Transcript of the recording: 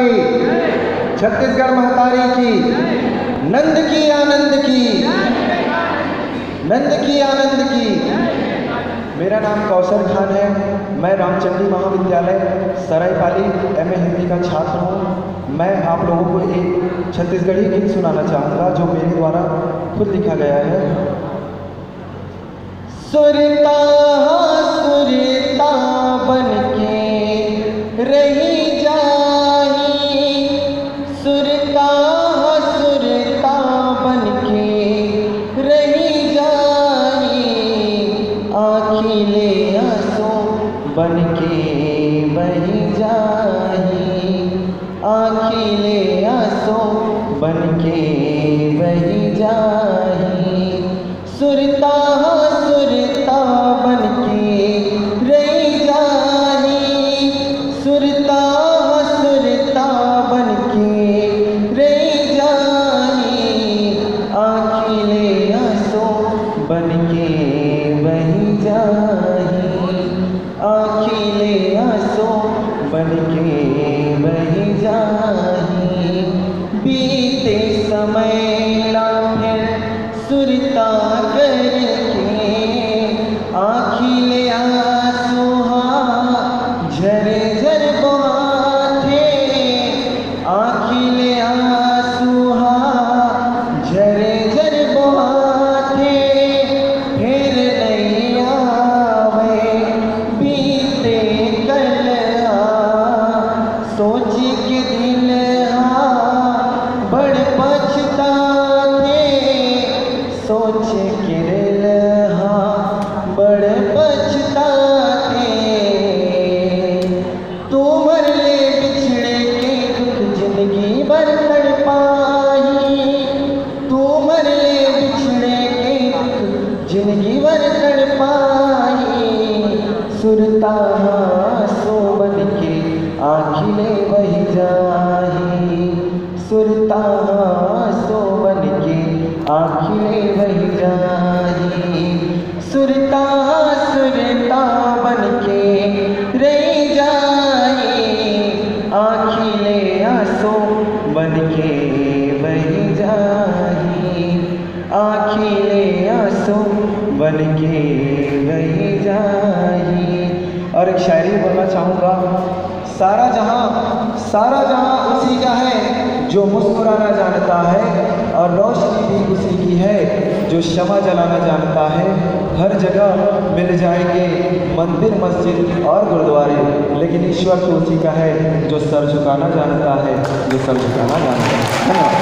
की, छत्तीसगढ़ महतारी की, नंद की आनंद की, नंद की आनंद की। मेरा नाम कौशल खान है। मैं रामचंद्री महाविद्यालय सरायपाली एमए हिंदी का छात्र हूँ। मैं आप लोगों को एक छत्तीसगढ़ी गीत सुनाना चाहूँगा जो मेरे द्वारा खुद लिखा गया है। सुरता सुरता बनके रही जाही, सुरता सुरता बनके रही जाही, आखिले आंसू बनके बही जाही, आखिले आंसू बनके बही जाही, सुरता सुरता बनके रही जाही, सुरता सुरता बनके रही जाही, आखिले आंसू बनके बही जाही, आखिले आंसू बनके बही जाही, बीते समय ला फिर सुरता करके, आखिले आंसू झर झर बहाथे, आखिले आंसू झर झर बहाथे, फिर नहीं आवे बीते कल, सोच के दिल बड़ पछताते, सोच के दिल बड़ पछताते, तुमर ले बिछड़े के दुख जिंदगी भर तड़पाही, तुमर ले बिछड़े के दुख जिंदगी भर तड़पाही, सुरता सो बनके आखिले बही जाही, सुरता सो बनके आखिले बही जाही, सुरता सुरता बनके रही जाही, आखिले आंसू बनके बही जाही, आखिले आंसू बनके बही जाही। और एक शायरी बोलना चाहूँगा। सारा जहां उसी का है जो मुस्कुराना जानता है, और रोशनी भी उसी की है जो शमा जलाना जानता है। हर जगह मिल जाएंगे मंदिर मस्जिद और गुरुद्वारे, लेकिन ईश्वर तो उसी का है जो सर झुकाना जानता है, जो सर झुकाना जानता है। धन्यवाद।